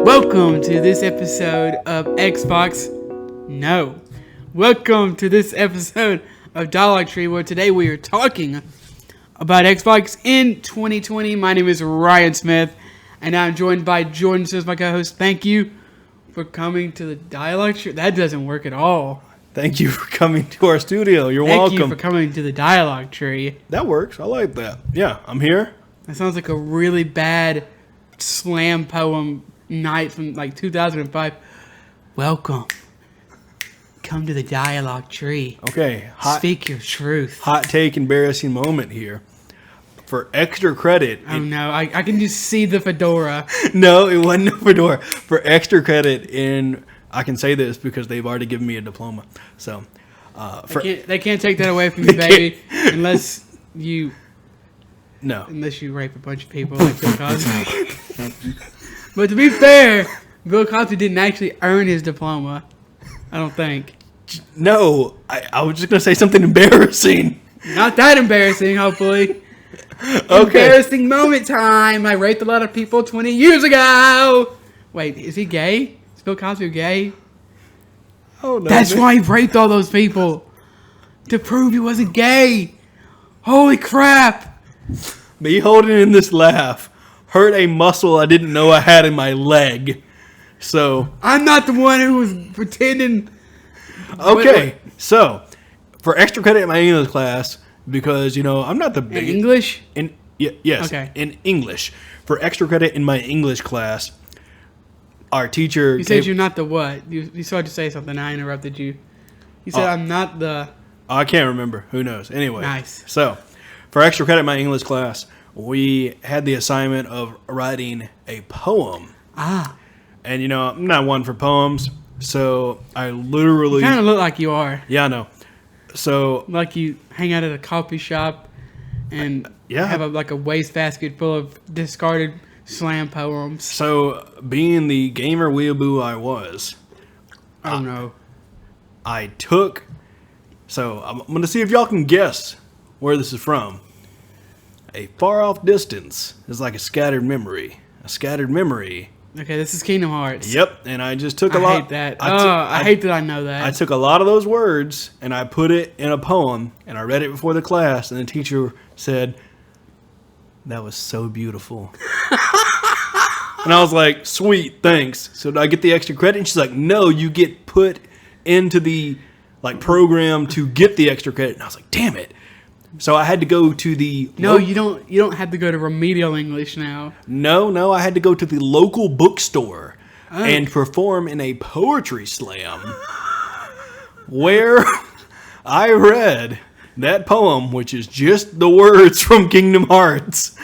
Welcome to this episode of Xbox. No. Welcome to this episode of Dialogue Tree, where today we are talking about Xbox in 2020. My name is Ryan Smith, and I'm joined by Jordan Smith, my co-host. Thank you for coming to the Dialogue Tree. That doesn't work at all. Thank you for coming to our studio. You're welcome. Thank you for coming to the Dialogue Tree. That works. I like that. Yeah, I'm here. That sounds like a really bad slam poem night from like 2005. Welcome. Come to the Dialogue Tree. Okay. Speak your truth. Hot take, embarrassing moment here. For extra credit. Oh no, I can just see the fedora. No, it wasn't a fedora. For extra credit I can say this because they've already given me a diploma. So, they can't take that away from you, baby, unless you rape a bunch of people like Bill Cosby. But to be fair, Bill Cosby didn't actually earn his diploma. I don't think. No, I was just going to say something embarrassing. Not that embarrassing, hopefully. Okay. Embarrassing moment time. I raped a lot of people 20 years ago. Wait, is he gay? Is Bill Cosby gay? Oh, no. That's why he raped all those people. To prove he wasn't gay. Holy crap. Me holding in this laugh hurt a muscle I didn't know I had in my leg. So I'm not the one who was pretending. Okay, so for extra credit in my English class, because I'm not the In biggest English? Yes. Okay. In English, for extra credit in my English class, our teacher. You said you're not the what? You started to say something. I interrupted you. You said I'm not the. I can't remember. Who knows? Anyway. Nice. So, for extra credit in my English class, we had the assignment of writing a poem. And I'm not one for poems, so I literally. You kind of look like you are. Yeah, I know. So. Like you hang out at a coffee shop and have a wastebasket full of discarded slam poems. So, being the gamer weeaboo I was. Oh no. I took. So, I'm going to see if y'all can guess where this is from. A far off distance is like a scattered memory. A scattered memory. Okay, this is Kingdom Hearts. Yep, and I just took a lot. I hate that. I hate that I know that. I took a lot of those words and I put it in a poem and I read it before the class and the teacher said, "That was so beautiful." And I was like, "Sweet, thanks." So did I get the extra credit? And she's like, "No, you get put into the program to get the extra credit." And I was like, "Damn it." So I had to go to the... No, you don't have to go to remedial English now. No, I had to go to the local bookstore and perform in a poetry slam where I read that poem, which is just the words from Kingdom Hearts,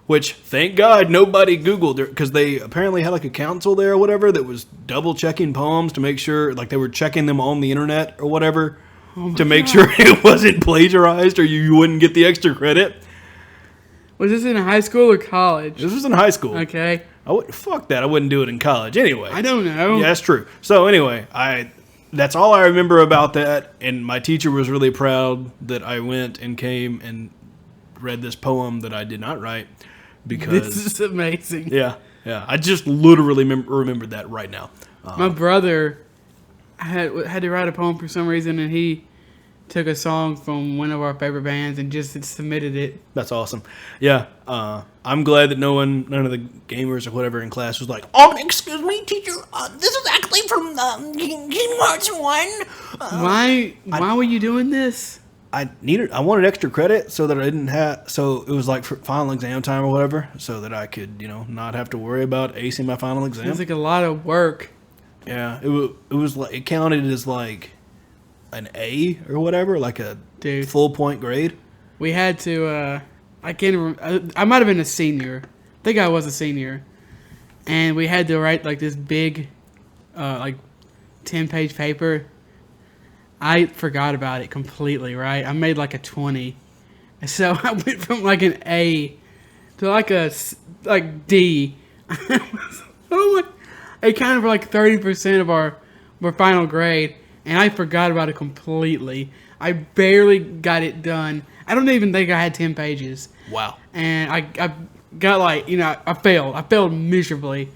which, thank God, nobody Googled it, because they apparently had a council there or whatever that was double-checking poems to make sure, they were checking them on the internet or whatever. To make sure it wasn't plagiarized or you wouldn't get the extra credit. Was this in high school or college? This was in high school. Okay. Fuck that. I wouldn't do it in college. Anyway. I don't know. Yeah, that's true. So anyway, that's all I remember about that. And my teacher was really proud that I went and came and read this poem that I did not write. Because this is amazing. Yeah. I just literally remembered that right now. My brother had to write a poem for some reason, and he took a song from one of our favorite bands and just submitted it. That's awesome. Yeah, I'm glad that none of the gamers or whatever in class was like, excuse me, teacher, this is actually from Kingdom Hearts 1. Why were you doing this? I wanted extra credit so that I didn't so it was for final exam time or whatever, so that I could, not have to worry about acing my final exam. Sounds like a lot of work. Yeah, it was it counted as an A or whatever, a full point grade. We had to, I can't remember, I might have been a senior. I think I was a senior. And we had to write this big, 10-page paper. I forgot about it completely, right? I made a 20. And so I went from an A to a D. Oh my. It counted for 30% of our final grade, and I forgot about it completely. I barely got it done. I don't even think I had 10 pages. Wow. And I got I failed. I failed miserably.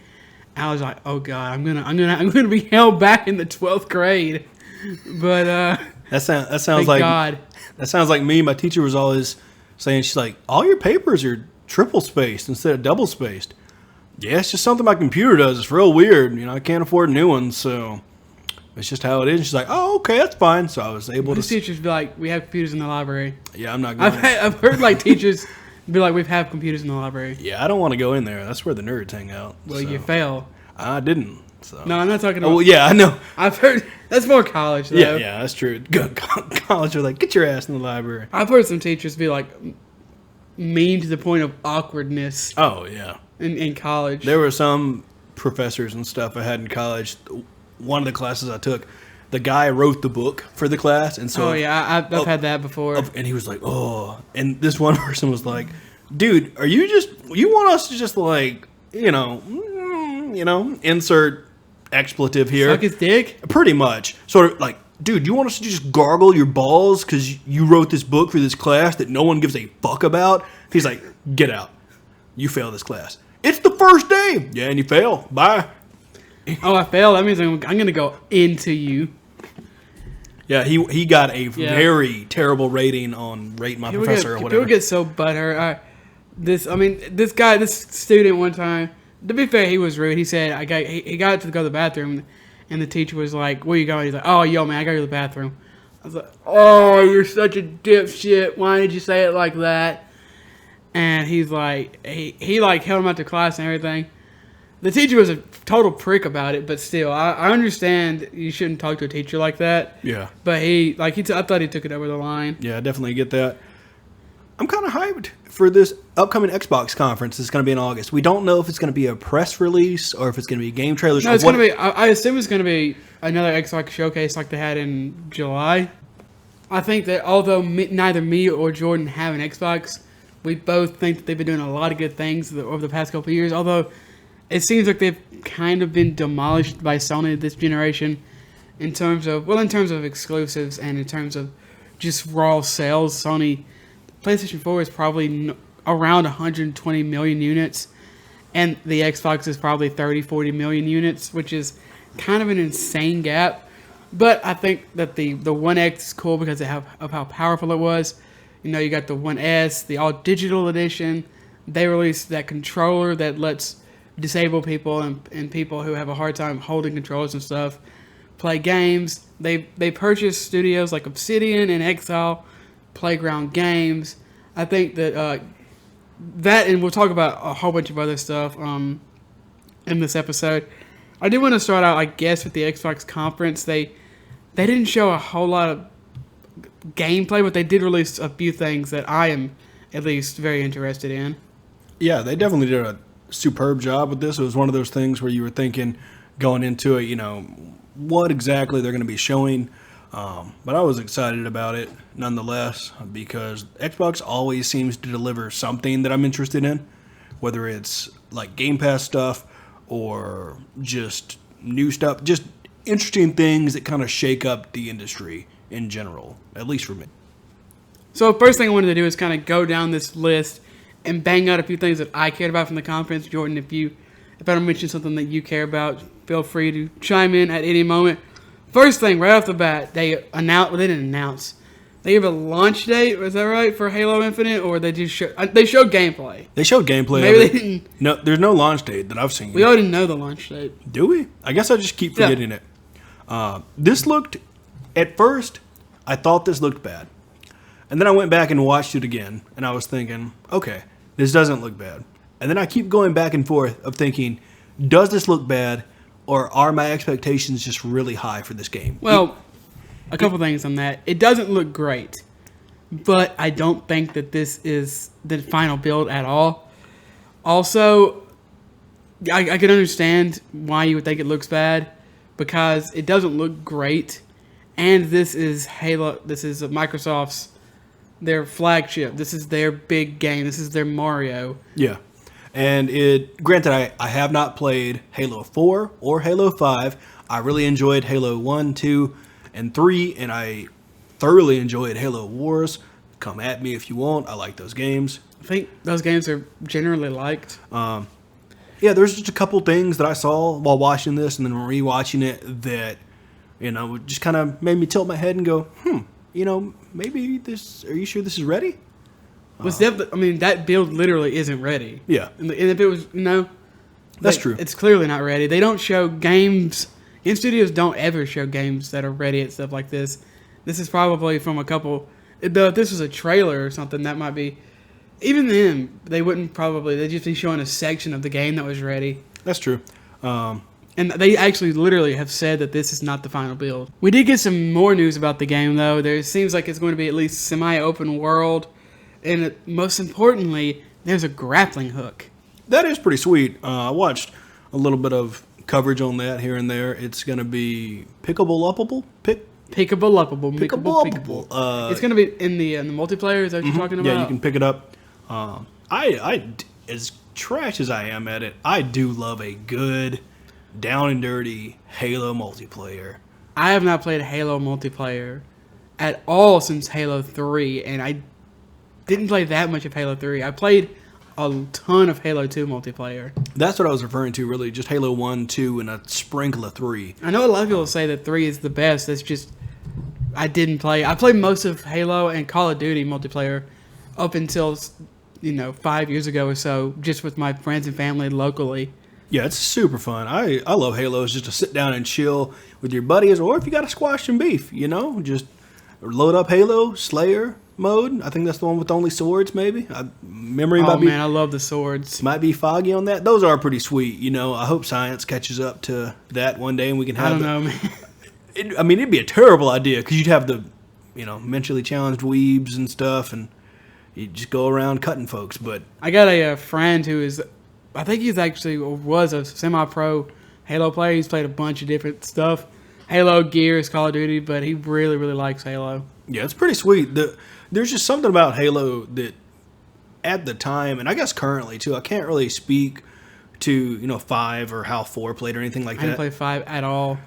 I was like, oh god, I'm gonna be held back in the 12th grade. But That sounds thank like God. that sounds like me. My teacher was always saying, she's like, all your papers are triple spaced instead of double spaced. Yeah, it's just something my computer does. It's real weird. I can't afford new ones, so it's just how it is. And she's like, oh, okay, that's fine. So I was able Most to. teachers be like, we have computers in the library. Yeah, I'm not going. I've heard like teachers be like, we have computers in the library. Yeah, I don't want to go in there. That's where the nerds hang out. Well, so. you fail. I didn't. So. No, I'm not talking about. Oh, well, yeah, I know. I've heard that's more college though. Yeah, that's true. College are like, get your ass in the library. I've heard some teachers be like mean to the point of awkwardness Oh, yeah. in college. There were some professors and stuff I had in college. One of the classes I took, the guy wrote the book for the class, and so Oh yeah, I've had that before. and he was like, oh, and this one person was like, dude, you want us to just like, insert expletive here, Suck his dick. pretty much, sort of like, dude, you want us to just gargle your balls because you wrote this book for this class that no one gives a fuck about? He's like, get out, you fail this class. It's the first day. Yeah, and you fail. Bye. Oh, I failed. That means I'm gonna go into you. Yeah, he got a very terrible rating on Rate My Professor or whatever. People get so butthurt. This student one time, to be fair, he was rude. He said, he got to go to the bathroom, and the teacher was like, where you going? He's like, oh, yo, man, I gotta go to the bathroom. I was like, oh, you're such a dipshit. Why did you say it like that? And he's like, he like held him out to class and everything. The teacher was a total prick about it, but still, I understand you shouldn't talk to a teacher like that. Yeah. But I thought he took it over the line. Yeah, I definitely get that. I'm kind of hyped for this upcoming Xbox conference. It's going to be in August. We don't know if it's going to be a press release or if it's going to be game trailers. No, it's going to be. I assume it's going to be another Xbox showcase like they had in July. I think that although neither me or Jordan have an Xbox, we both think that they've been doing a lot of good things over the past couple of years. Although it seems like they've kind of been demolished by Sony this generation in terms of exclusives and in terms of just raw sales. PlayStation 4 is probably around 120 million units, and the Xbox is probably 30, 40 million units, which is kind of an insane gap. But I think that the One X is cool because of how powerful it was. You got the One S, the all digital edition. They released that controller that lets disabled people and people who have a hard time holding controllers and stuff play games. They purchased studios like Obsidian and Exile, Playground Games. I think that and we'll talk about a whole bunch of other stuff in this episode. I do want to start out, I guess, with the Xbox conference. They didn't show a whole lot of gameplay, but they did release a few things that I am at least very interested in. Yeah, they definitely did a superb job with this. It was one of those things where you were thinking going into it, what exactly they're going to be showing. But I was excited about it nonetheless because Xbox always seems to deliver something that I'm interested in, whether it's like Game Pass stuff or just new stuff, just interesting things that kind of shake up the industry in general, at least for me. So first thing I wanted to do is kind of go down this list and bang out a few things that I cared about from the conference. Jordan, if I don't mention something that you care about, feel free to chime in at any moment. First thing, right off the bat, they didn't announce. They gave a launch date, was that right, for Halo Infinite, or they just showed gameplay? They showed gameplay. Maybe they didn't. No, there's no launch date that I've seen. We already know the launch date. Do we? I guess I just keep forgetting it. This looked, at first, I thought this looked bad. And then I went back and watched it again, and I was thinking, okay, this doesn't look bad. And then I keep going back and forth of thinking, does this look bad, or are my expectations just really high for this game? Well, a couple things on that. It doesn't look great, but I don't think that this is the final build at all. Also, I can understand why you would think it looks bad, because it doesn't look great, and this is Halo. This is Microsoft's, their flagship. This is their big game. This is their Mario. Yeah. And granted, I have not played Halo 4 or Halo 5. I really enjoyed Halo 1, 2, and 3, and I thoroughly enjoyed Halo Wars. Come at me if you want. I like those games. I think those games are generally liked. Yeah, there's just a couple things that I saw while watching this and then rewatching it that, just kind of made me tilt my head and go, maybe this, are you sure this is ready? That build literally isn't ready. Yeah. And if it was, That's true. It's clearly not ready. They don't show games. Game studios don't ever show games that are ready and stuff like this. This is probably from a couple. Though if this was a trailer or something, that might be. Even then, they wouldn't probably. They'd just be showing a section of the game that was ready. That's true. And they actually literally have said that this is not the final build. We did get some more news about the game, though. There seems like it's going to be at least semi-open world. And most importantly, there's a grappling hook. That is pretty sweet. I watched a little bit of coverage on that here and there. It's going to be pickable-uppable? Pickable. It's going to be in the multiplayer. Is that what you're talking about? Yeah, you can pick it up. As trash as I am at it, I do love a good, down and dirty Halo multiplayer. I have not played Halo multiplayer at all since Halo 3, and I didn't play that much of Halo 3. I played a ton of Halo 2 multiplayer. That's what I was referring to, really. Just Halo 1, 2, and a sprinkle of 3. I know a lot of people say that 3 is the best. That's just, I didn't play. I played most of Halo and Call of Duty multiplayer up until, 5 years ago or so, just with my friends and family locally. Yeah, it's super fun. I love Halo. It's just to sit down and chill with your buddies, or if you got to squash some beef, just load up Halo, Slayer mode. I think that's the one with only swords, maybe. I love the swords. Might be foggy on that. Those are pretty sweet. I hope science catches up to that one day and we can have. I don't know, man. It'd be a terrible idea because you'd have the, mentally challenged weebs and stuff, and you just go around cutting folks. But I got a friend who is, I think was a semi-pro Halo player. He's played a bunch of different stuff, Halo, Gears, Call of Duty, but he really, really likes Halo. Yeah, it's pretty sweet. There's just something about Halo that, at the time, and I guess currently too, I can't really speak to 5 or how 4 played or anything like that. I didn't play 5 at all.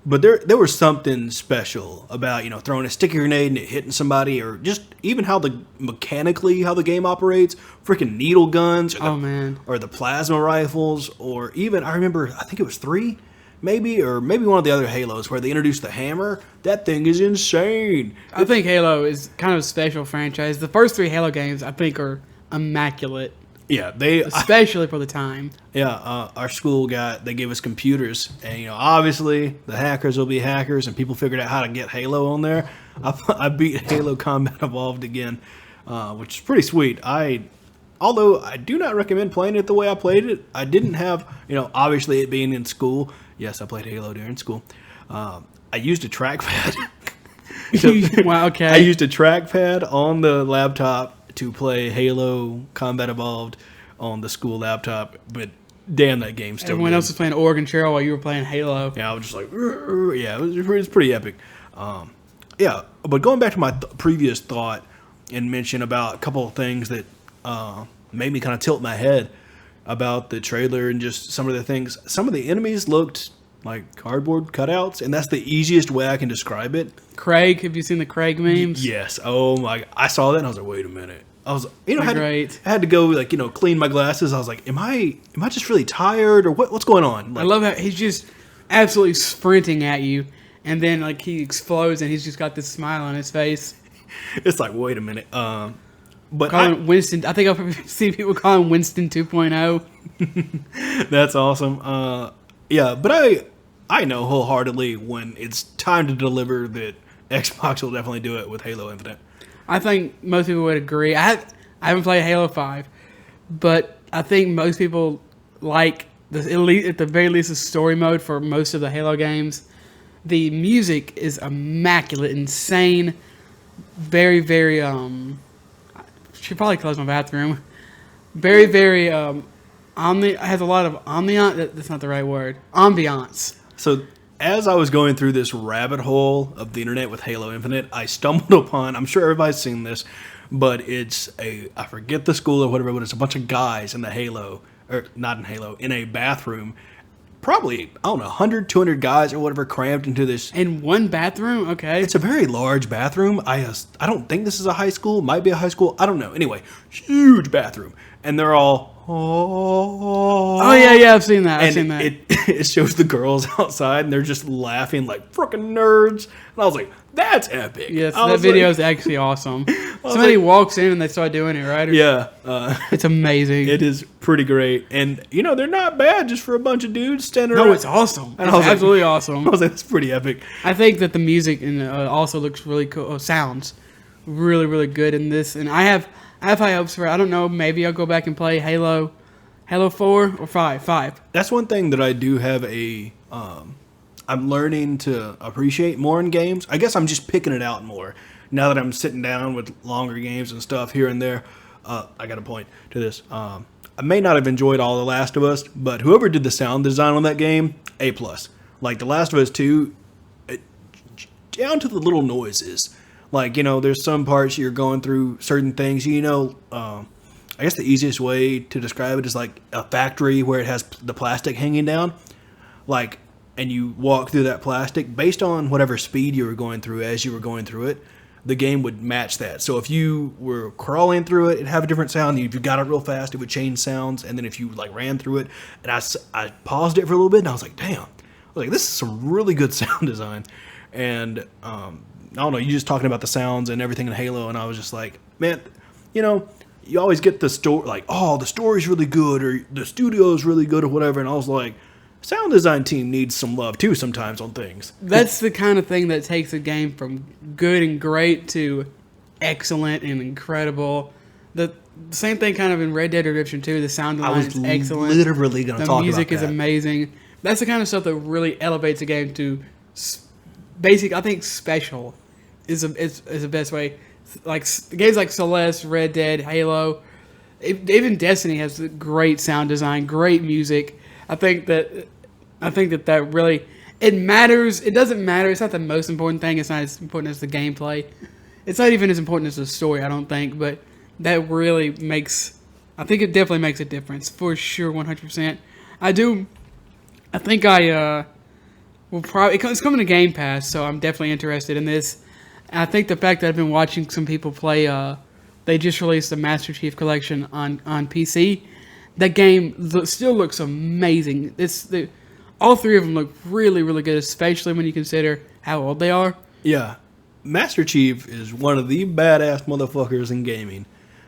But there was something special about throwing a sticky grenade and it hitting somebody, or just even how mechanically how the game operates. Freaking needle guns, or the plasma rifles, or even I think it was 3. Maybe one of the other Halos where they introduced the hammer. That thing is insane. I think Halo is kind of a special franchise. The first 3 Halo games, I think, are immaculate. Yeah, especially for the time. Yeah, our school they gave us computers, and obviously the hackers will be hackers, and people figured out how to get Halo on there. I beat Halo Combat Evolved again, which is pretty sweet. Although I do not recommend playing it the way I played it. I didn't have, obviously it being in school. Yes, I played Halo during school. I used a trackpad. Wow, okay. I used a trackpad on the laptop to play Halo Combat Evolved on the school laptop, but damn, that game still. Everyone else was playing Oregon Trail while you were playing Halo. Yeah, I was just like, yeah, it was pretty epic. Yeah, but going back to my previous thought and mention about a couple of things that made me kind of tilt my head about the trailer and just some of the things. Some of the enemies looked like cardboard cutouts, and that's the easiest way I can describe it. Craig, have you seen the Craig memes? Yes. Oh my! I saw that and I was like, wait a minute. I was, I great. had to go clean my glasses. I was like, am I just really tired, or what's going on? I love how he's just absolutely sprinting at you, and then he explodes and he's just got this smile on his face. It's like, wait a minute. But Winston, I think I've seen people call him Winston 2.0. That's awesome. Yeah, but I know wholeheartedly when it's time to deliver that Xbox will definitely do it with Halo Infinite. I think most people would agree. I haven't played Halo 5, but I think most people like at the very least the story mode for most of the Halo games. The music is immaculate, insane, very, very should probably close my bathroom. Very, very has a lot of that's not the right word. Ambiance. So as I was going through this rabbit hole of the internet with Halo Infinite, I stumbled upon, I'm sure everybody's seen this, but it's I forget the school or whatever, but it's a bunch of guys in the Halo, or not in Halo, in a bathroom probably, I don't know, 100, 200 guys or whatever crammed into this. In one bathroom? Okay. It's a very large bathroom. I don't think this is a high school. Might be a high school. I don't know. Anyway, huge bathroom. And they're all, oh, yeah, I've seen that. I've seen that. It shows the girls outside, and they're just laughing like freaking nerds. And I was like, that's epic. Yes, I that was video like- is actually awesome. Somebody walks in and they start doing it, right? Yeah. It's amazing. It is pretty great. And, they're not bad just for a bunch of dudes standing around. No, it's awesome. And It's I was like- absolutely I awesome. was like, that's pretty epic. I think that the music also looks really cool. Sounds really, really good in this. And I have high hopes for it. I don't know. Maybe I'll go back and play Halo 4 or 5. 5. That's one thing that I do have I'm learning to appreciate more in games. I guess I'm just picking it out more now that I'm sitting down with longer games and stuff here and there. I got a point to this. I may not have enjoyed all The Last of Us, but whoever did the sound design on that game, A+. Like The Last of Us 2, down to the little noises. Like, there's some parts you're going through certain things, I guess the easiest way to describe it is like a factory where it has the plastic hanging down. Like, and you walk through that plastic based on whatever speed you were going through as you were going through it, the game would match that. So if you were crawling through it, it'd have a different sound. If you got it real fast, it would change sounds. And then if you like ran through it, and I paused it for a little bit, and I was like, damn, this is some really good sound design. And I don't know, you just talking about the sounds and everything in Halo, and I was just like, man, you always get the story, like, oh, the story's really good, or the studio's really good, or whatever. And I was like, sound design team needs some love too sometimes on things. That's the kind of thing that takes a game from good and great to excellent and incredible. The same thing kind of in Red Dead Redemption 2. The sound I design was is excellent. literally going to talk The music about is that. amazing. That's the kind of stuff that really elevates a game to basic. I think special is the best way. Like games like Celeste, Red Dead, Halo, even Destiny has great sound design, great music. I think that really it matters. It doesn't matter. It's not the most important thing. It's not as important as the gameplay. It's not even as important as the story, I don't think. But that really makes. I think it definitely makes a difference for sure, 100%. I do. I think I will probably. It's coming to Game Pass, so I'm definitely interested in this. And I think the fact that I've been watching some people play. They just released the Master Chief Collection on PC. That game still looks amazing. All three of them look really, really good, especially when you consider how old they are. Yeah. Master Chief is one of the badass motherfuckers in gaming.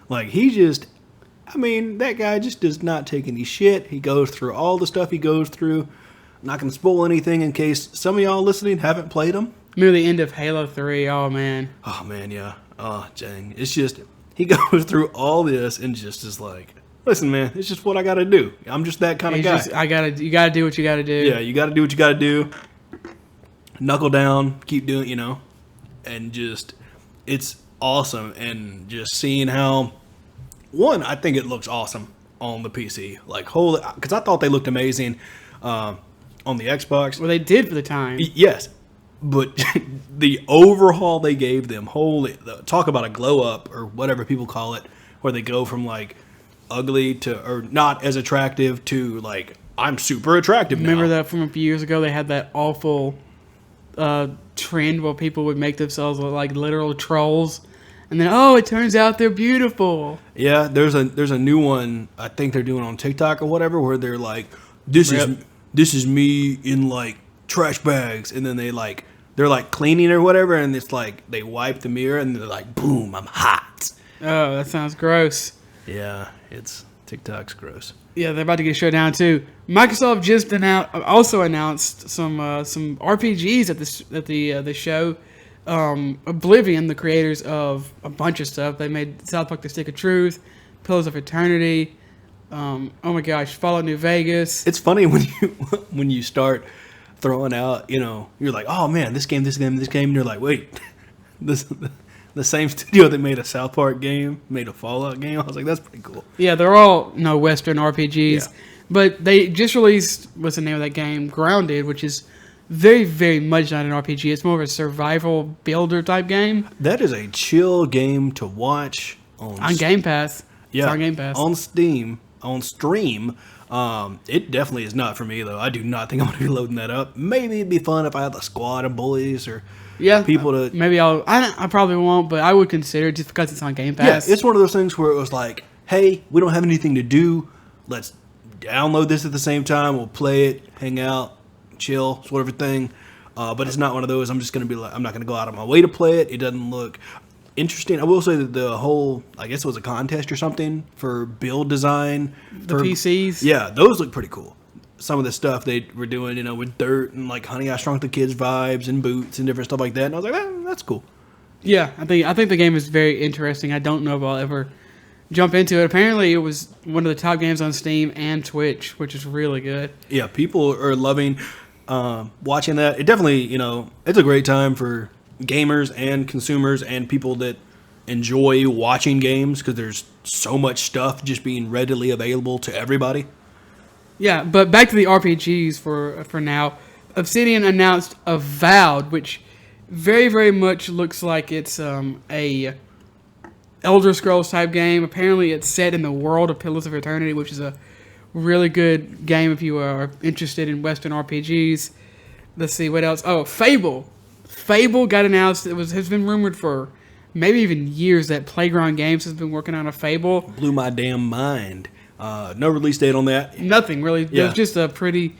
Like, that guy just does not take any shit. He goes through all the stuff he goes through. I'm not going to spoil anything in case some of y'all listening haven't played them. Remember the end of Halo 3? Oh, man. Oh, man, yeah. Oh, dang. It's just, he goes through all this and just is like, listen, man, it's just what I got to do. I'm just that kind of guy. You got to do what you got to do. Yeah, you got to do what you got to do. Knuckle down, keep doing, and just, it's awesome. And just seeing how, one, I think it looks awesome on the PC. Like, holy, because I thought they looked amazing on the Xbox. Well, they did for the time. Yes, but the overhaul they gave them, talk about a glow up or whatever people call it, where they go from like ugly to, or not as attractive to like, I'm super attractive now. Remember that from a few years ago? They had that awful trend where people would make themselves look like literal trolls. And then, it turns out they're beautiful. Yeah, there's a new one I think they're doing on TikTok or whatever, where they're like, this is me in like trash bags, and then they're like cleaning or whatever, and it's like they wipe the mirror and they're like, boom, I'm hot. Oh, that sounds gross. Yeah, TikTok's gross. Yeah, they're about to get shut down too. Microsoft just also announced some RPGs at the show. Oblivion, the creators of a bunch of stuff. They made South Park: The Stick of Truth, Pillars of Eternity. Oh my gosh, Fallout New Vegas. It's funny when you start throwing out, you're like, oh man, this game, and you're like, wait, the same studio that made a South Park game made a Fallout game. I was like, that's pretty cool. Yeah, they're all Western RPGs, Yeah. but they just released, what's the name of that game? Grounded, which is very, very much not an RPG. It's more of a survival builder type game That is a chill game to watch on Game Pass. Yeah, It's on Game Pass. on Steam, on stream. It definitely is not for me, though. I do not think I'm going to be loading that up. Maybe it'd be fun if I had a squad of bullies or people to... Maybe I probably won't, but I would consider it just because it's on Game Pass. Yeah, it's one of those things where it was like, hey, we don't have anything to do. Let's download this at the same time. We'll play it, hang out, chill, sort of a thing. But it's not one of those. I'm just going to be like, I'm not going to go out of my way to play it. It doesn't look interesting. I will say that the whole, I guess it was a contest or something for build design. The PCs? Yeah, those look pretty cool. Some of the stuff they were doing, you know, with dirt and like Honey, I Shrunk the Kids vibes and boots and different stuff like that. And I was like, that's cool. Yeah, I think the game is very interesting. I don't know if I'll ever jump into it. Apparently, it was one of the top games on Steam and Twitch, which is really good. Yeah, people are loving watching that. It definitely, you know, it's a great time for gamers and consumers and people that enjoy watching games because there's so much stuff just being readily available to everybody. Yeah, but back to the RPGs for now. Obsidian announced Avowed, which very, very much looks like it's a Elder Scrolls type game. Apparently, it's set in the world of Pillars of Eternity, which is a really good game if you are interested in Western RPGs. Let's see, what else? Oh, Fable. Fable got announced. Has been rumored for maybe even years that Playground Games has been working on a Fable. Blew my damn mind. No release date on that. Nothing, really. Yeah. It was just a pretty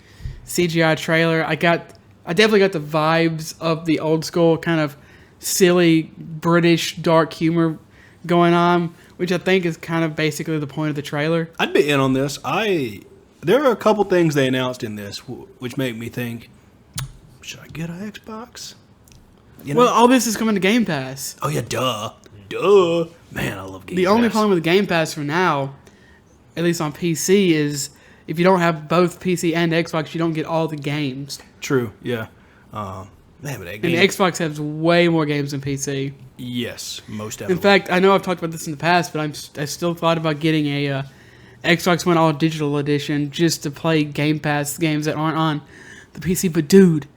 CGI trailer. I definitely got the vibes of the old school kind of silly British dark humor going on, which I think is kind of basically the point of the trailer. I'd be in on this. There are a couple things they announced in this which make me think, should I get an Xbox? You know? Well, all this is coming to Game Pass. Oh yeah, duh. Man, I love Game Pass. The only problem with Game Pass for now, at least on PC, is if you don't have both PC and Xbox, you don't get all the games. True, yeah. Man, but that game... And the Xbox has way more games than PC. Yes, most definitely. In fact, I know I've talked about this in the past, but I still thought about getting a Xbox One All Digital Edition just to play Game Pass games that aren't on the PC. But dude,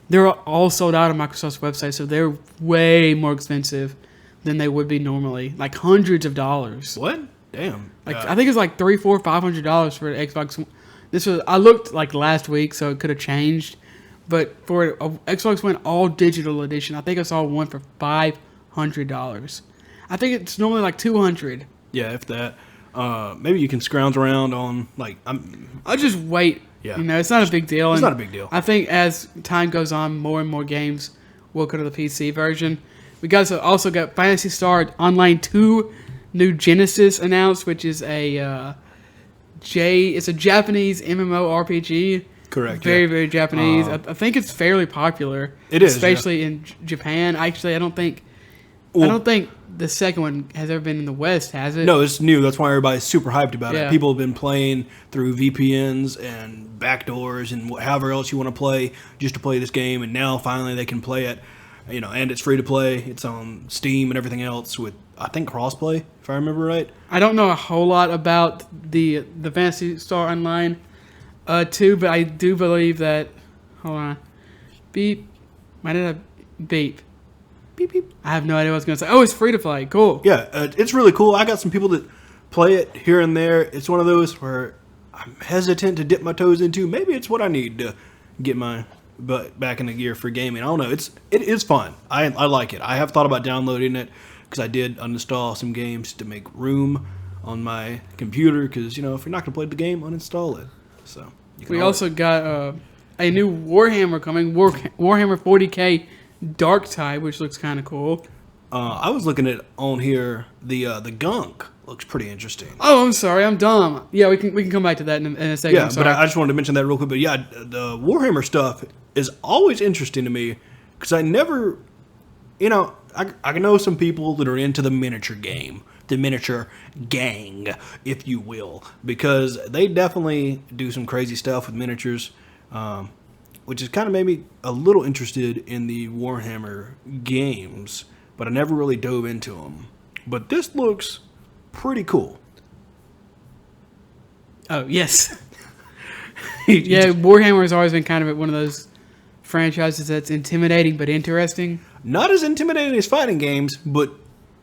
they're all sold out on Microsoft's website, so they're way more expensive than they would be normally. Like hundreds of dollars. What? Damn. Like I think it's like $300, $400, $500 for an Xbox. I looked like last week, so it could have changed. But for an Xbox One All Digital Edition, I think I saw one for $500. I think it's normally like $200. Yeah, if that. Maybe you can scrounge around on like. I'll just wait. Yeah. You know, it's not a big deal. It's not a big deal. I think as time goes on, more and more games will go to the PC version. We also got Phantasy Star Online 2 New Genesis announced, which is it's a Japanese MMORPG. Correct. Very, very Japanese. I think it's fairly popular. It is, especially in Japan. Actually, I don't think the second one has ever been in the West, has it? No, it's new. That's why everybody's super hyped about Yeah. it. People have been playing through VPNs and backdoors and however else you want to play just to play this game, and now finally they can play it. You know, and it's free to play. It's on Steam and everything else with, I think, crossplay, if I remember right. I don't know a whole lot about the Phantasy Star Online 2, but I do believe that. Hold on. Beep. Why did I beep? Beep beep. I have no idea what I was going to say. Oh, it's free to play. Cool. Yeah, it's really cool. I got some people that play it here and there. It's one of those where I'm hesitant to dip my toes into. Maybe it's what I need to get my butt back in the gear for gaming. I don't know. It is fun. I like it. I have thought about downloading it because I did uninstall some games to make room on my computer. Because, you know, if you're not going to play the game, uninstall it. So we also got a new Warhammer coming. Warhammer 40k Dark Tide, which looks kind of cool. I was looking at on here the Gunk looks pretty interesting. Oh, I'm sorry, I'm dumb. Yeah, we can come back to that in a second. Yeah, but I just wanted to mention that real quick. But yeah, the Warhammer stuff is always interesting to me because I never, you know, I know some people that are into the miniature game, the miniature gang, if you will, because they definitely do some crazy stuff with miniatures. Which has kind of made me a little interested in the Warhammer games, but I never really dove into them. But this looks pretty cool. Oh, yes. Yeah, Warhammer has always been kind of one of those franchises that's intimidating but interesting. Not as intimidating as fighting games, but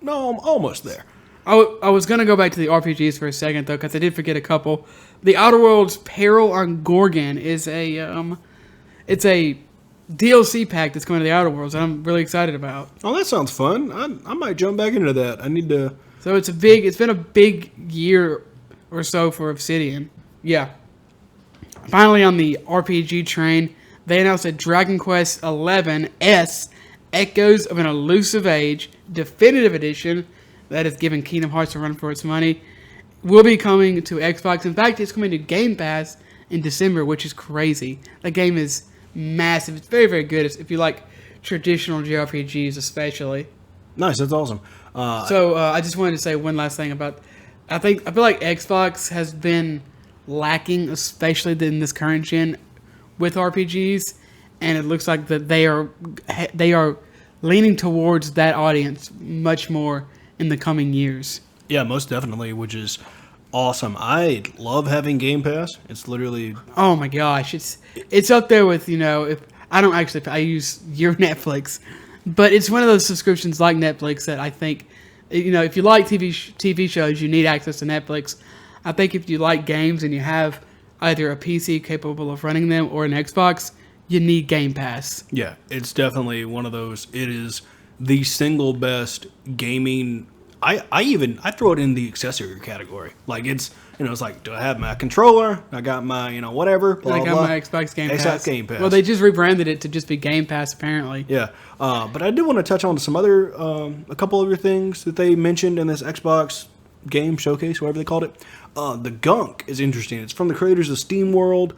no, I'm almost there. I was gonna go back to the RPGs for a second though, because I did forget a couple. The Outer Worlds Peril on Gorgon is it's a DLC pack that's coming to the Outer Worlds, and I'm really excited about. Oh, that sounds fun. I might jump back into that. I need to. So it's been a big year or so for Obsidian. Yeah. Finally on the RPG train, they announced that Dragon Quest XI S Echoes of an Elusive Age Definitive Edition, that is giving Kingdom Hearts a run for its money, will be coming to Xbox. In fact, it's coming to Game Pass in December, which is crazy. That game is massive. It's very, very good if you like traditional JRPGs especially. Nice, that's awesome. I just wanted to say one last thing about. I feel like Xbox has been lacking, especially in this current gen, with RPGs, and it looks like that they are leaning towards that audience much more in the coming years. Yeah, most definitely, which is awesome. I love having Game Pass. It's literally Oh my gosh, it's up there with, if I use your Netflix, but it's one of those subscriptions like Netflix that I think, if you like TV shows, you need access to Netflix. I think if you like games and you have either a PC capable of running them or an Xbox, you need Game Pass. Yeah, it's definitely one of those. It is the single best gaming. I throw it in the accessory category. Like it's like, do I have my controller? I got my whatever. Blah, I got blah. my Xbox Game Pass. Xbox Game Pass. Well, they just rebranded it to just be Game Pass apparently. Yeah, but I do want to touch on some other a couple other things that they mentioned in this Xbox game showcase, whatever they called it. The Gunk is interesting. It's from the creators of SteamWorld,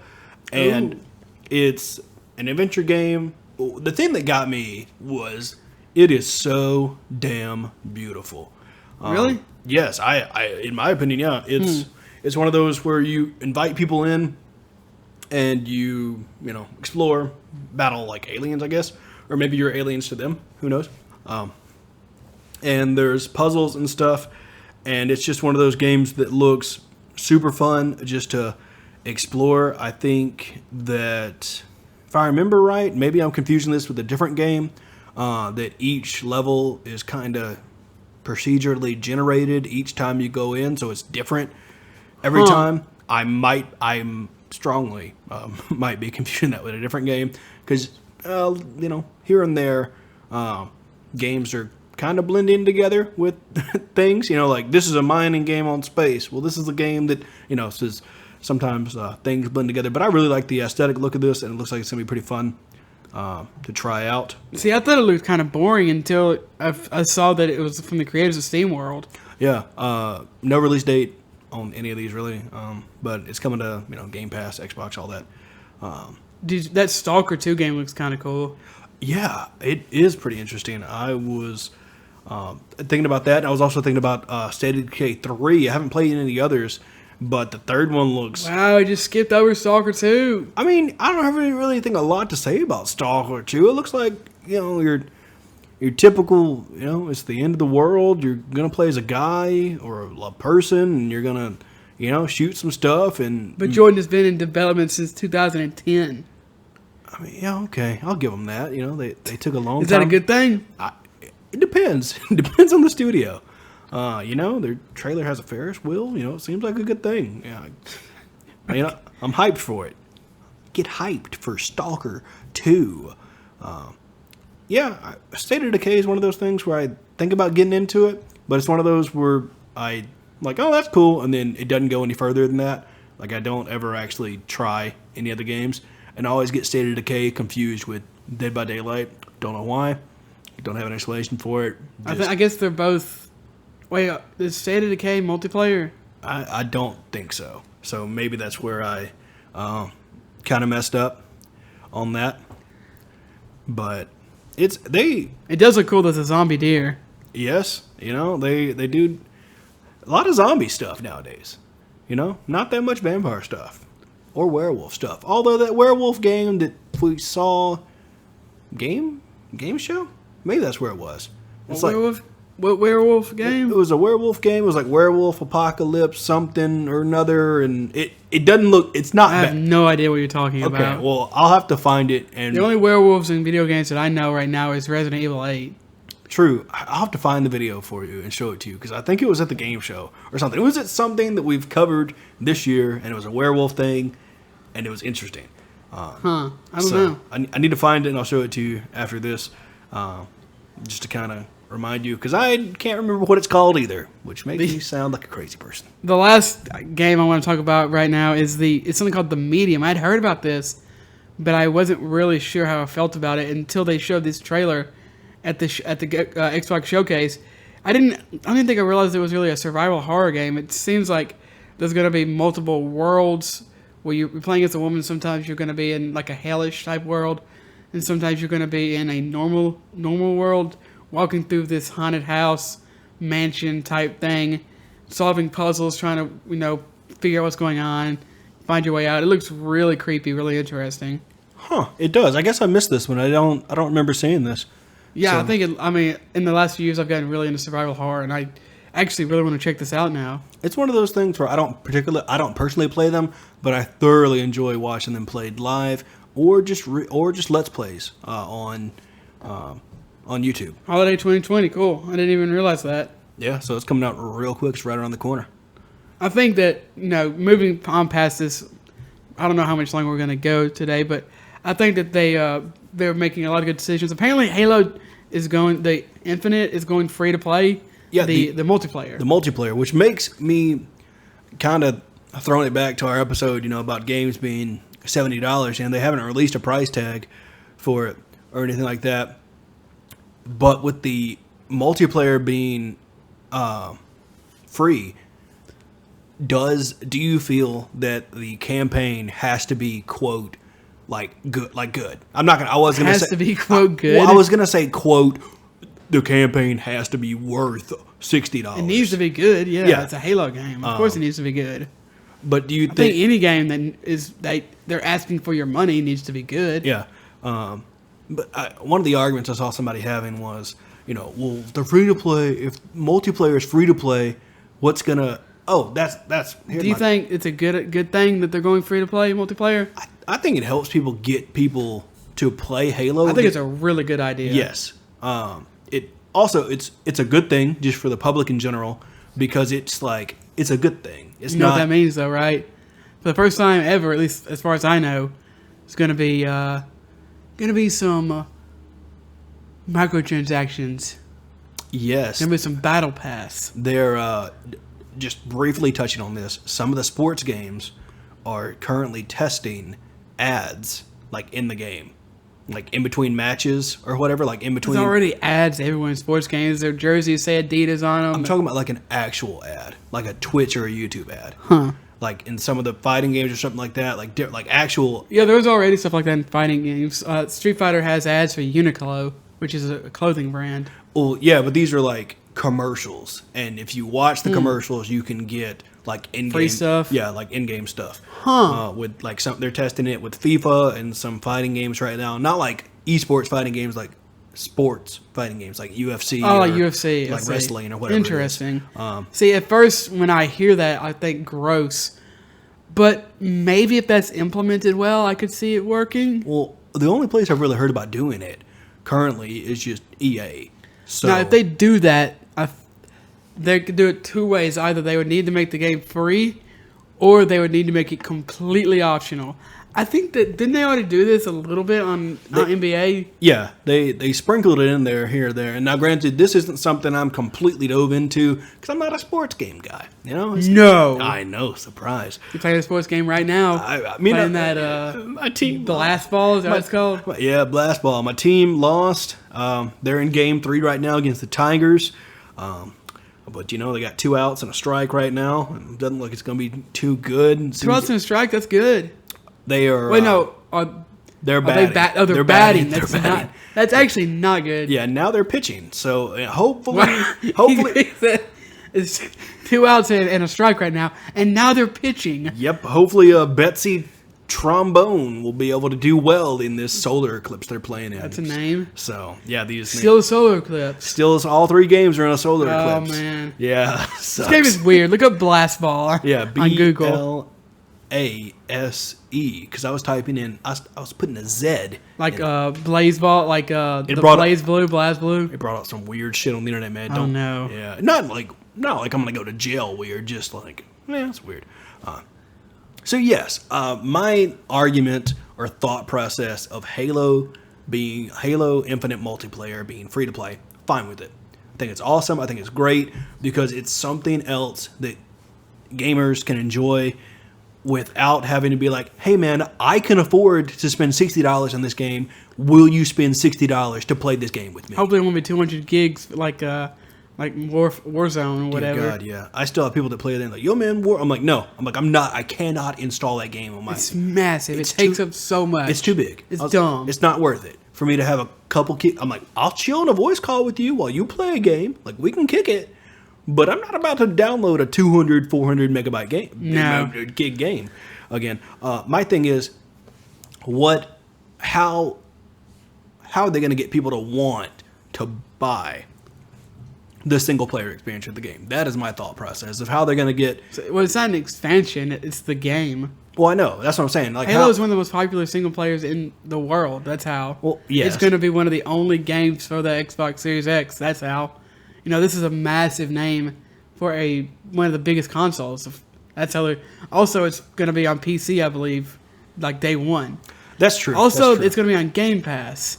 and it's an adventure game. The thing that got me was it is so damn beautiful. Really? Yes, I in my opinion, yeah, it's one of those where you invite people in, and you explore, battle like aliens, I guess, or maybe you're aliens to them. Who knows? And there's puzzles and stuff, and it's just one of those games that looks super fun just to explore. I think that if I remember right, maybe I'm confusing this with a different game, that each level is kind of procedurally generated each time you go in, so it's different every time. I'm strongly might be confusing that with a different game because here and there games are kind of blending together with things. Like this is a mining game on space. Well, this is a game that says sometimes things blend together. But I really like the aesthetic look of this, and it looks like it's gonna be pretty fun to try out. See, I thought it looked kind of boring until I saw that it was from the creators of SteamWorld. Yeah, no release date on any of these really, but it's coming to Game Pass, Xbox, all that. That Stalker 2 game looks kind of cool. Yeah, it is pretty interesting. I was thinking about that, and I was also thinking about State of Decay 3. I haven't played any of the others, but the third one looks... Wow, I just skipped over Stalker 2. I mean, I don't have really think a lot to say about Stalker 2. It looks like, your typical, it's the end of the world. You're going to play as a guy or a person, and you're going to, shoot some stuff. But Jordan has been in development since 2010. I mean, yeah, okay. I'll give them that. They took a long time. Is that a good thing? It depends. It depends on the studio. Their trailer has a Ferris wheel. It seems like a good thing. Yeah, I'm hyped for it. Get hyped for Stalker 2. State of Decay is one of those things where I think about getting into it, but it's one of those where I like, oh, that's cool, and then it doesn't go any further than that. Like, I don't ever actually try any of the games, and I always get State of Decay confused with Dead by Daylight. Don't know why. Don't have an explanation for it. I guess they're both... Wait, is State of Decay multiplayer? I don't think so. So maybe that's where I kind of messed up on that. But it does look cool. There's a zombie deer. Yes, they do a lot of zombie stuff nowadays. Not that much vampire stuff or werewolf stuff. Although that werewolf game that we saw, game show, maybe that's where it was. It's What werewolf game? It was a werewolf game. It was like Werewolf Apocalypse something or another, and it doesn't look... It's not... I have no idea what you're talking about. Okay, well, I'll have to find it. And the only werewolves in video games that I know right now is Resident Evil 8. true. I'll have to find the video for you and show it to you because I think it was at the game show or something. It was at something that we've covered this year, and it was a werewolf thing, and it was interesting. I don't know. I need to find it, and I'll show it to you after this, just to kind of remind you, because I can't remember what it's called either, which makes me sound like a crazy person. The last game I want to talk about right now is it's something called The Medium. I'd heard about this, but I wasn't really sure how I felt about it until they showed this trailer at the Xbox showcase. I didn't think I realized it was really a survival horror game. It seems like there's going to be multiple worlds where you're playing as a woman. Sometimes you're going to be in like a hellish type world, and sometimes you're going to be in a normal world, walking through this haunted house mansion type thing, solving puzzles, trying to figure out what's going on, find your way out. It looks really creepy, really interesting. Huh? It does. I guess I missed this one. I don't remember seeing this. Yeah, So- I think in the last few years I've gotten really into survival horror, and I actually really want to check this out now. It's one of those things where I don't personally play them, but I thoroughly enjoy watching them played live or just let's plays on YouTube. Holiday 2020, cool. I didn't even realize that. Yeah, so it's coming out real quick. It's right around the corner. I think that, moving on past this, I don't know how much longer we're going to go today, but I think that they're making a lot of good decisions. Apparently Halo the Infinite is going free to play. Yeah, the multiplayer. The multiplayer, which makes me kind of throwing it back to our episode, about games being $70, and they haven't released a price tag for it or anything like that. But with the multiplayer being free, do you feel that the campaign has to be quote good? I was gonna has say to be quote good. Well, I was gonna say quote. The campaign has to be worth $60. It needs to be good. Yeah, Yeah. it's a Halo game. Of course, it needs to be good. But do you I think any game they're asking for your money needs to be good. Yeah. But one of the arguments I saw somebody having was, well, they're free to play. If multiplayer is free to play, what's gonna? Oh, that's. Do you think it's a good thing that they're going free to play multiplayer? I think it helps get people to play Halo. I think it's a really good idea. Yes. It's a good thing just for the public in general because it's a good thing. It's You know not. what that means, though, right? For the first time ever, at least as far as I know, it's going to be some microtransactions. Yes. Going to be some battle pass. They're just briefly touching on this. Some of the sports games are currently testing ads in the game, in between matches or whatever. In between. There's already ads everywhere in sports games. Their jerseys say Adidas on them. I'm talking about an actual ad, like a Twitch or a YouTube ad. Huh. In some of the fighting games or something like that, actual. Yeah, there's already stuff like that in fighting games. Street Fighter has ads for Uniqlo, which is a clothing brand. Well, yeah, but these are commercials, and if you watch the commercials, you can get in-game Free stuff? Yeah, in-game stuff. Huh. With they're testing it with FIFA and some fighting games right now. Not esports fighting games, sports fighting games like UFC. Oh, or UFC. I see. wrestling or whatever. Interesting. It is. See, at first, when I hear that, I think gross. But maybe if that's implemented well, I could see it working. Well, the only place I've really heard about doing it currently is just EA. So Now, if they do that, they could do it two ways. Either they would need to make the game free, or they would need to make it completely optional. I think that, didn't they already do this a little bit on NBA? yeah, they sprinkled it in there here or there. And now, granted, this isn't something I'm completely dove into because I'm not a sports game guy. No. I know, surprise. You're playing a sports game right now. I mean, playing that my team. Blast Ball, is that what it's called? Yeah, Blast Ball. My team lost. They're in game 3 right now against the Tigers. But they got 2 outs and a strike right now. It doesn't look it's going to be too good. 2 outs and a strike, that's good. They are. Wait, no. They're Are batting. they're batting. They're That's batting. that's actually not good. Yeah, now they're pitching. So hopefully, It's 2 outs and a strike right now, and now they're pitching. yep. Hopefully, Betsy Trombone will be able to do well in this solar eclipse they're playing in. That's a name. So yeah, these Still a solar eclipse. still all 3 games are in a solar eclipse. Oh man, Yeah, this game is weird. Look up Blast Ball. yeah. on Google. because I was typing in, I was putting a Z. Like Blaze Ball, like the brought up- Blaze Blue, Blaz Blue. It brought out some weird shit on the internet, man. Oh, no. Yeah, not like I'm gonna go to jail weird, just like, yeah, it's weird. So yes, my argument or thought process of Halo Infinite multiplayer being free to play, fine with it. I think it's awesome. I think it's great because it's something else that gamers can enjoy without having to be like, hey man, I can afford to spend $60 on this game. Will you spend $60 to play this game with me? Hopefully it won't be 200 gigs like Warzone or whatever. Dear God, yeah. I still have people that play it and like, yo man, I'm like, no. I'm like, I cannot install that game on my... It's massive. It's it takes too- up so much. It's too big. It's dumb. It's not worth it for me to have a couple kick. I'm like, I'll chill in a voice call with you while you play a game. Like, we can kick it. But I'm not about to download a 200, 400 megabyte game. No. Gig game. Again, my thing is, how are they going to get people to want to buy the single player experience of the game? That is my thought process of how they're going to get. Well, it's not an expansion. It's the game. Well, I know. That's what I'm saying. Like, Halo is one of the most popular single players in the world. That's how. Well, yes. It's going to be one of the only games for the Xbox Series X. That's how. You know, this is a massive name for one of the biggest consoles. That's how they're... Also, it's going to be on PC, I believe, like day one. That's true. Also, That's true. it's going to be on Game Pass.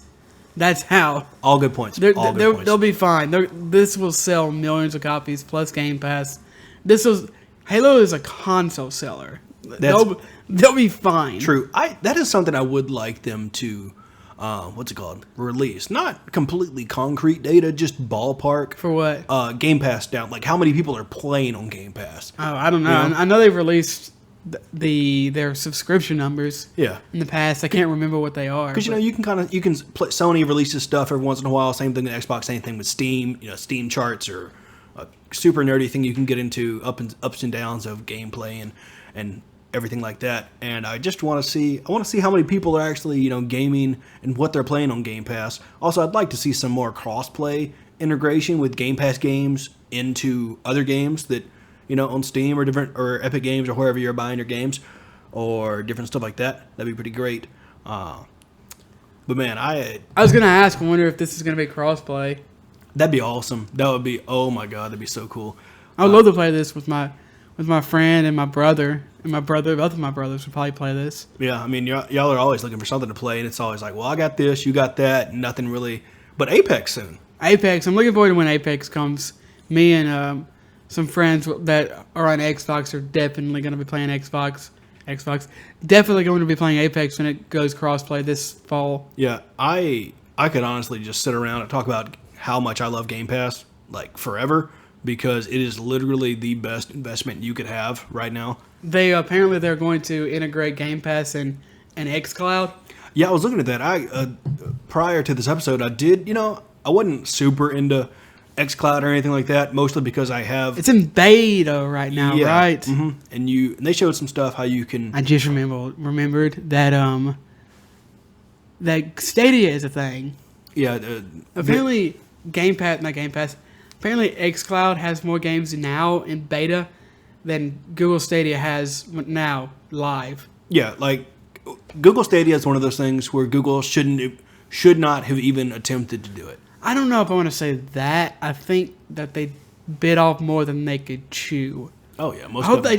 That's how. All good points. All good points. They'll be fine. This will sell millions of copies plus Game Pass. Halo is a console seller. They'll be fine. True. That is something I would like them to, release. Not completely concrete data, just ballpark. For what? Game Pass down. Like how many people are playing on Game Pass? Oh, I don't know. You know? I know they've released their subscription numbers. Yeah. In the past, I can't remember what they are. Because you can play, Sony releases stuff every once in a while. Same thing with Xbox. Same thing with Steam. Steam charts or a super nerdy thing you can get into ups and downs of gameplay and everything like that. And I just want to see. I want to see how many people are actually gaming and what they're playing on Game Pass. Also, I'd like to see some more cross-play integration with Game Pass games into other games that on Steam or Epic Games or wherever you're buying your games or different stuff like that. That'd be pretty great. But man, I was gonna ask. I wonder if this is gonna be crossplay. That'd be awesome. That would be, oh my god, that'd be so cool. I would love to play this with my friend and my brother. And both of my brothers would probably play this. Yeah, I mean, y'all are always looking for something to play, and it's always like, well, I got this, you got that, nothing really. But Apex soon. Apex, I'm looking forward to when Apex comes. Me and some friends that are on Xbox are definitely going to be playing Xbox. Definitely going to be playing Apex when it goes crossplay this fall. Yeah, I could honestly just sit around and talk about how much I love Game Pass, like forever, because it is literally the best investment you could have right now. They're going to integrate Game Pass and xCloud. Yeah, I was looking at that. Prior to this episode, I did, I wasn't super into xCloud or anything like that, mostly because I have... It's in beta right now, right? Mm-hmm. And they showed some stuff how you can... I just remembered that that Stadia is a thing. Yeah. Apparently, apparently xCloud has more games now in beta than Google Stadia has now live. Yeah, like Google Stadia is one of those things where Google should not have even attempted to do it. I don't know if I want to say that. I think that they bit off more than they could chew. Oh yeah,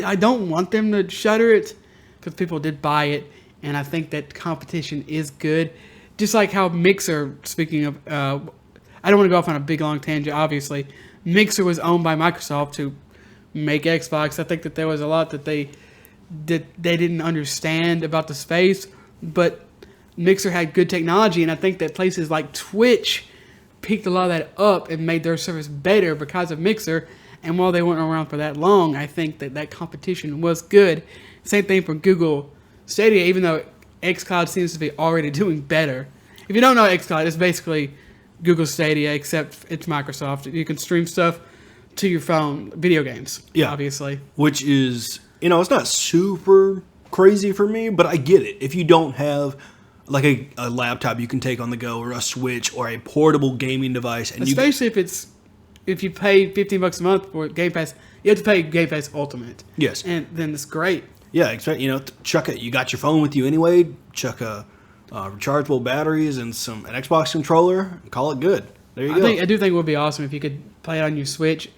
I don't want them to shutter it because people did buy it, and I think that competition is good. Just like how Mixer, speaking of, I don't want to go off on a big long tangent. Obviously, Mixer was owned by Microsoft to make Xbox. I think that there was a lot that they didn't understand about the space, but Mixer had good technology, and I think that places like Twitch picked a lot of that up and made their service better because of Mixer. And while they weren't around for that long, I think that competition was good. Same thing for Google Stadia, even though xCloud seems to be already doing better. If you don't know xCloud, it's basically Google Stadia, except it's Microsoft. You can stream stuff to your phone, video games, obviously. Which is, it's not super crazy for me, but I get it. If you don't have like a laptop you can take on the go, or a Switch, or a portable gaming device, and especially if you pay $15 a month for Game Pass, you have to pay Game Pass Ultimate. Yes, and then it's great. Yeah, expect chuck it. You got your phone with you anyway. Chuck a rechargeable batteries and an Xbox controller. Call it good. There you go. I do think it would be awesome if you could play it on your Switch,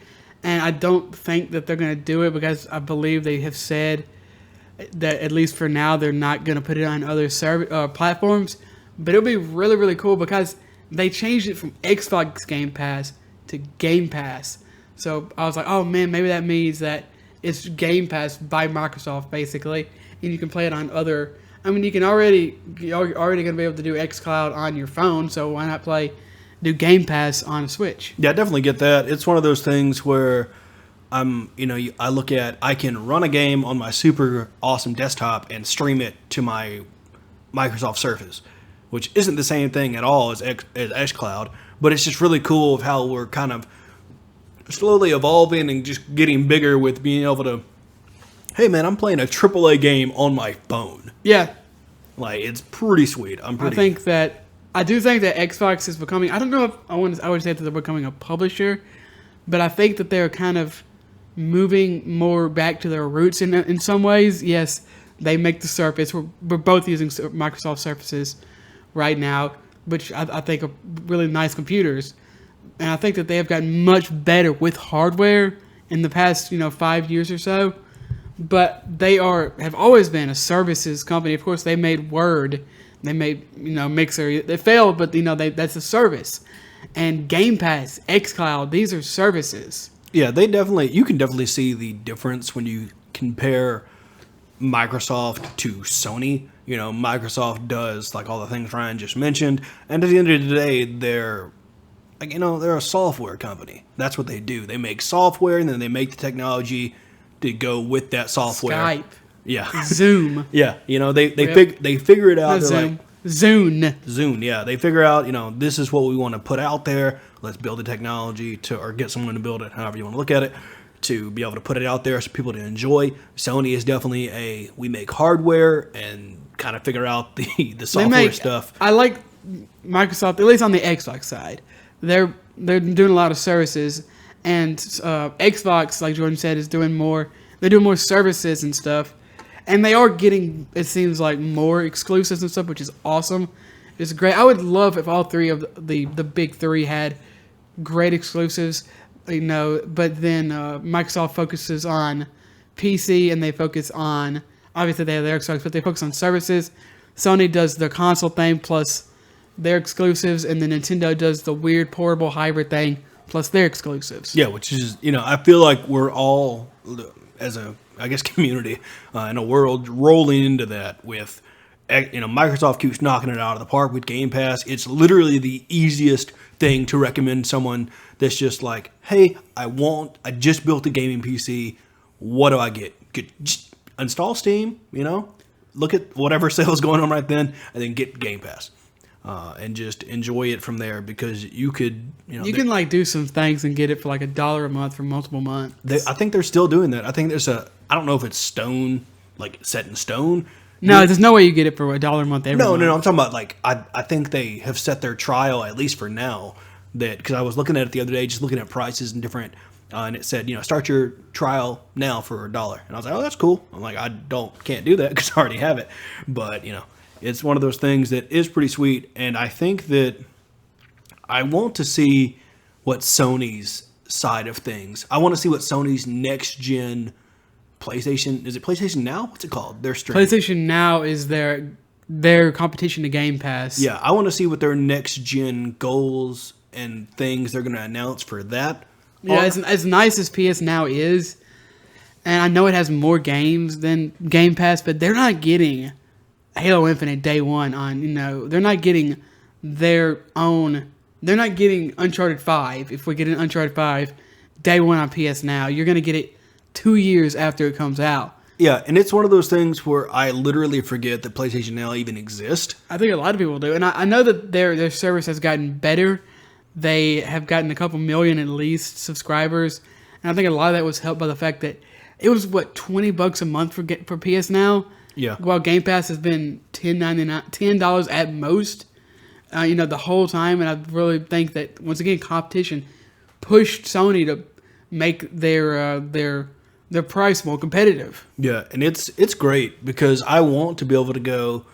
and I don't think that they're going to do it because I believe they have said that at least for now they're not going to put it on other platforms. But it'll be really, really cool because they changed it from Xbox Game Pass to Game Pass. So I was like, oh man, maybe that means that it's Game Pass by Microsoft basically, and you can play it on other. I mean, you're already going to be able to do xCloud on your phone, so why not do Game Pass on a Switch? Yeah, I definitely get that. It's one of those things where I look at, I can run a game on my super awesome desktop and stream it to my Microsoft Surface, which isn't the same thing at all as xCloud, but it's just really cool of how we're kind of slowly evolving and just getting bigger with being able to, hey man, I'm playing a AAA game on my phone. Yeah. Like, it's pretty sweet. I do think that Xbox is becoming, I don't know if I would say that they're becoming a publisher, but I think that they're kind of moving more back to their roots in some ways. Yes, they make the Surface. We're both using Microsoft Surfaces right now, which I think are really nice computers. And I think that they have gotten much better with hardware in the past, 5 years or so. But they have always been a services company. Of course, they made Word. They made, Mixer. They failed, but, that's a service. And Game Pass, xCloud, these are services. Yeah, you can definitely see the difference when you compare Microsoft to Sony. Microsoft does like all the things Ryan just mentioned, and at the end of the day, they're a software company. That's what they do. They make software, and then they make the technology to go with that software. Skype. Yeah. Zoom. Yeah. They figure it out. Zoom. Zune. Yeah. They figure out, this is what we want to put out there. Let's build the technology or get someone to build it, however you want to look at it, to be able to put it out there so people to enjoy. Sony is definitely we make hardware and kind of figure out the software stuff. I like Microsoft, at least on the Xbox side. They're doing a lot of services, and Xbox, like Jordan said, is doing more. They're doing more services and stuff, and they are getting, it seems like, more exclusives and stuff, which is awesome. It's great. I would love if all three of the big three had great exclusives, but then Microsoft focuses on PC, and they focus on, obviously they have their Xbox, but they focus on services. Sony does the console thing plus their exclusives, and then Nintendo does the weird portable hybrid thing plus their exclusives. Yeah, which is, I feel like we're all, as a, community in a world, rolling into that with, Microsoft keeps knocking it out of the park with Game Pass. It's literally the easiest thing to recommend someone that's just like, hey, I just built a gaming PC. What do I get? Just install Steam, look at whatever sale's going on right then, and then get Game Pass. And just enjoy it from there, because you could, you can do some things and get it for like $1 a month for multiple months. I think they're still doing that. I think there's I don't know if it's set in stone. No, there's no way you get it for $1 a month every month. No, I'm talking about I think they have set their trial, at least for now, because I was looking at it the other day, just looking at prices and different, and it said, start your trial now for $1. And I was like, oh, that's cool. I'm like, can't do that because I already have it. But, it's one of those things that is pretty sweet, and I think that I want to see what Sony's side of things. I want to see what Sony's next gen PlayStation. Is it PlayStation Now? What's it called? Their stream. PlayStation Now is their competition to Game Pass. Yeah, I want to see what their next gen goals and things they're going to announce for that. Yeah, as nice as PS Now is, and I know it has more games than Game Pass, but they're not getting Halo Infinite day one on, they're not getting their own. They're not getting Uncharted 5. If we get an Uncharted 5 day one on PS Now, you're going to get it 2 years after it comes out. Yeah, and it's one of those things where I literally forget that PlayStation Now even exists. I think a lot of people do. And I know that their service has gotten better. They have gotten a couple million at least subscribers. And I think a lot of that was helped by the fact that it was, $20 a month for PS Now? Yeah. While Game Pass has been $10 at most, the whole time. And I really think that, once again, competition pushed Sony to make their the price more competitive. Yeah, and it's great because I want to be able to go,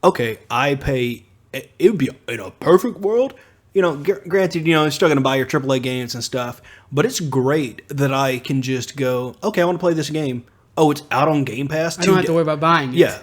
okay, I pay. It would be in a perfect world, granted, you're still going to buy your AAA games and stuff, but it's great that I can just go, okay, I want to play this game. Oh, it's out on Game Pass. I don't have to worry about buying it. Yeah,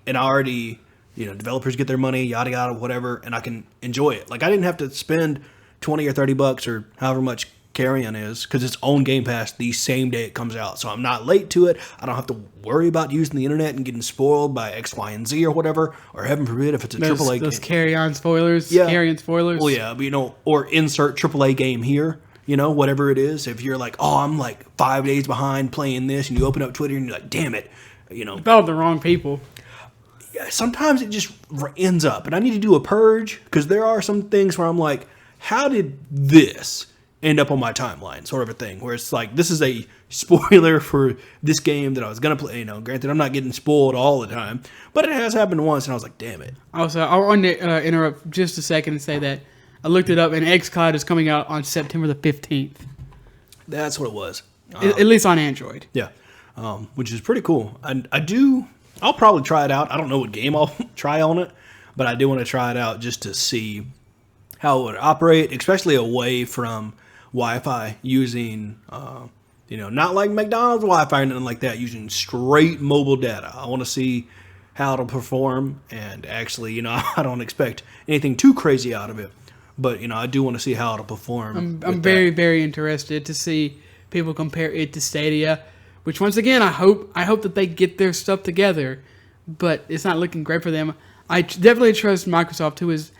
and I already, developers get their money, yada yada, whatever, and I can enjoy it. Like I didn't have to spend $20 or $30 or however much Carrion is because it's on Game Pass the same day it comes out. So I'm not late to it. I don't have to worry about using the internet and getting spoiled by X, Y, and Z or whatever. Or heaven forbid if it's a AAA game. Those Carrion spoilers. Yeah. Carrion spoilers. Well, yeah, but or insert AAA game here. Whatever it is. If you're like, oh, I'm like 5 days behind playing this, and you open up Twitter and you're like, damn it, You followed the wrong people. Yeah, sometimes it just ends up, and I need to do a purge because there are some things where I'm like, how did this end up on my timeline, sort of a thing, where it's like, this is a spoiler for this game that I was going to play. Granted, I'm not getting spoiled all the time, but it has happened once, and I was like, damn it. Also, I want to interrupt just a second and say that I looked it up, and xCloud is coming out on September the 15th. That's what it was. At least on Android. Yeah, which is pretty cool. I'll probably try it out. I don't know what game I'll try on it, but I do want to try it out just to see how it would operate, especially away from Wi-Fi, using, not like McDonald's Wi-Fi or anything like that, using straight mobile data. I want to see how it'll perform, and actually, I don't expect anything too crazy out of it, but, I do want to see how it'll perform. I'm very, very interested to see people compare it to Stadia, which once again, I hope that they get their stuff together, but it's not looking great for them. I definitely trust Microsoft, who is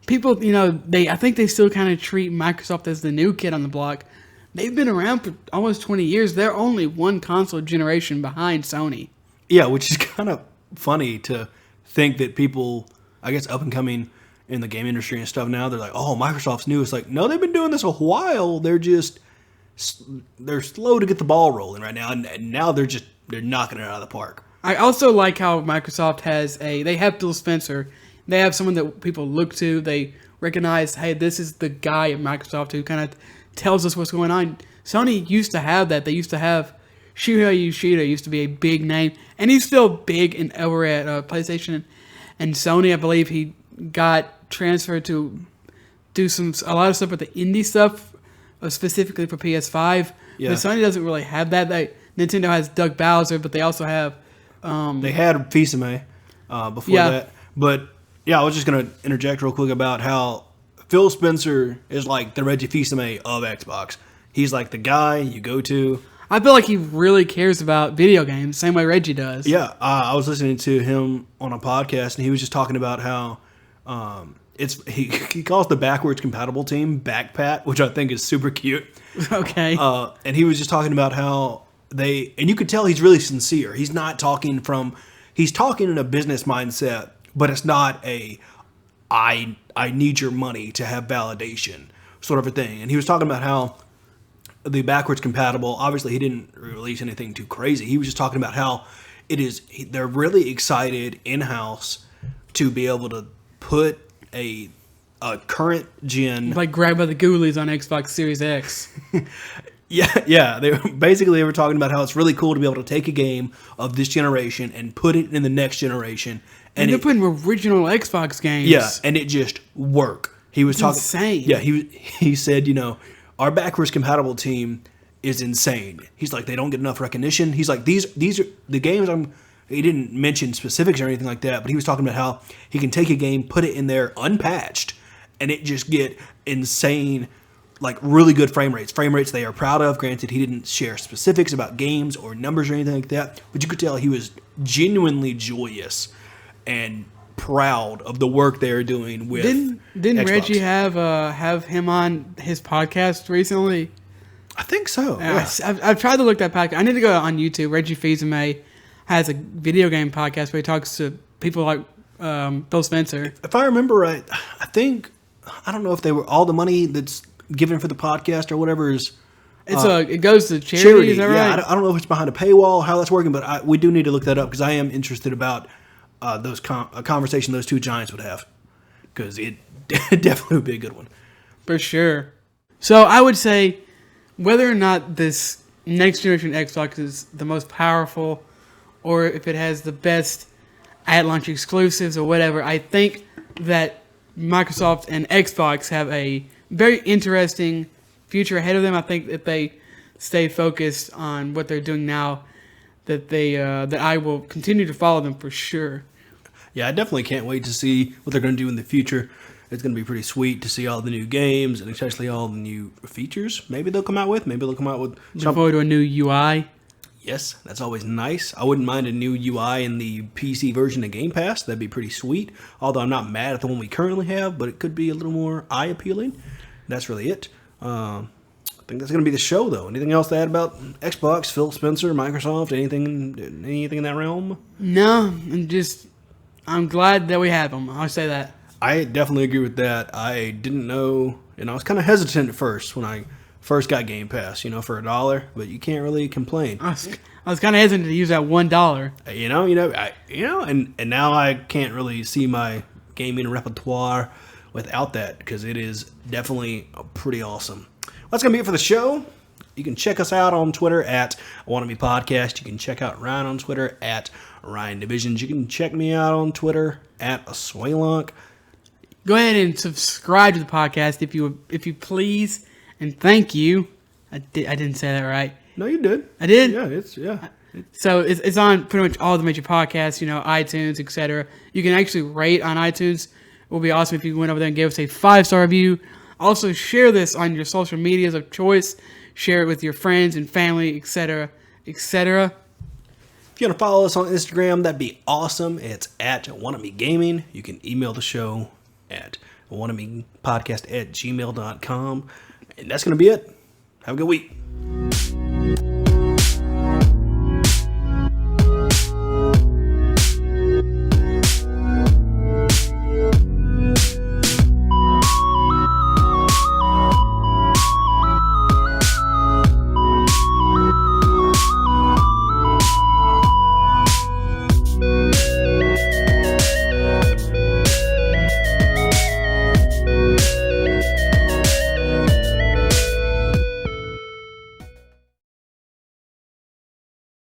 people, I think they still kind of treat Microsoft as the new kid on the block. They've been around for almost 20 years. They're only one console generation behind Sony. Yeah, which is kind of funny to think that people, I guess, up and coming in the game industry and stuff now, they're like, oh, Microsoft's new. It's like, no, they've been doing this a while. They're slow to get the ball rolling right now, and now they're knocking it out of the park. I also like how Microsoft they have Phil Spencer. They have someone that people look to. They recognize, hey, this is the guy at Microsoft who kind of tells us what's going on. Sony used to have that. They used to have Shuhei Yoshida used to be a big name, and he's still big over at PlayStation and Sony. I believe he got transferred to do a lot of stuff with the indie stuff, specifically for PS5. Yeah. But Sony doesn't really have that. Nintendo has Doug Bowser, but they also have... they had Fils-Aimé before that. But, yeah, I was just going to interject real quick about how Phil Spencer is like the Reggie Fils-Aimé of Xbox. He's like the guy you go to. I feel like he really cares about video games, same way Reggie does. Yeah, I was listening to him on a podcast, and he was just talking about how he calls the backwards compatible team Backpat, which I think is super cute. Okay. And he was just talking about how and you could tell he's really sincere. He's talking in a business mindset, but it's not I need your money to have validation sort of a thing. And he was talking about how the backwards compatible, obviously he didn't release anything too crazy. He was just talking about how they're really excited in-house to be able to put a current gen, like Grab by the Ghoulies on Xbox Series X. Yeah. They were talking about how it's really cool to be able to take a game of this generation and put it in the next generation, and they're putting original Xbox games. Yeah, and it just work. He was talking insane. Yeah, he said, our backwards compatible team is insane. He's like, they don't get enough recognition. He's like, these are the games he didn't mention specifics or anything like that, but he was talking about how he can take a game, put it in there unpatched, and it just get insane, like really good frame rates they are proud of. Granted, he didn't share specifics about games or numbers or anything like that, but you could tell he was genuinely joyous and proud of the work they're doing with Didn't Xbox. Reggie have him on his podcast recently? I think so. Yeah. I've tried to look that podcast. I need to go on YouTube. Reggie Fils-Aimé has a video game podcast where he talks to people like Phil Spencer. If I remember right, I don't know if they were all the money that's given for the podcast or whatever is. It goes to charity. Is that right? Yeah, I don't know if it's behind a paywall, how that's working, but we do need to look that up because I am interested about a conversation those two giants would have, because it definitely would be a good one. For sure. So I would say whether or not this next generation Xbox is the most powerful, or if it has the best at launch exclusives or whatever. I think that Microsoft and Xbox have a very interesting future ahead of them. I think if they stay focused on what they're doing now, that I will continue to follow them for sure. Yeah, I definitely can't wait to see what they're going to do in the future. It's going to be pretty sweet to see all the new games and especially all the new features. Maybe they'll come out with. Look forward to a new UI. Yes, that's always nice. I wouldn't mind a new UI in the PC version of Game Pass. That'd be pretty sweet. Although I'm not mad at the one we currently have, but it could be a little more eye appealing. That's really it. I think that's going to be the show, though. Anything else to add about Xbox, Phil Spencer, Microsoft, anything in that realm? No, I'm glad that we have them. I'll say that. I definitely agree with that. I didn't know, and I was kind of hesitant at first when I first got Game Pass, for $1, but you can't really complain. I was kind of hesitant to use that $1. And now I can't really see my gaming repertoire without that because it is definitely pretty awesome. Well, that's gonna be it for the show. You can check us out on Twitter at Wannabe Podcast. You can check out Ryan on Twitter at Ryan Divisions. You can check me out on Twitter at Swalunk. Go ahead and subscribe to the podcast if you please, and thank you. I didn't say that right. No, you did. I did. Yeah. So it's on pretty much all the major podcasts, iTunes, etc. You can actually rate on iTunes. It would be awesome if you went over there and gave us a 5-star review. Also, share this on your social medias of choice. Share it with your friends and family, etc., etc. If you want to follow us on Instagram, that'd be awesome. It's at Wannabe Gaming. You can email the show at wannabepodcast@gmail.com. And that's going to be it. Have a good week.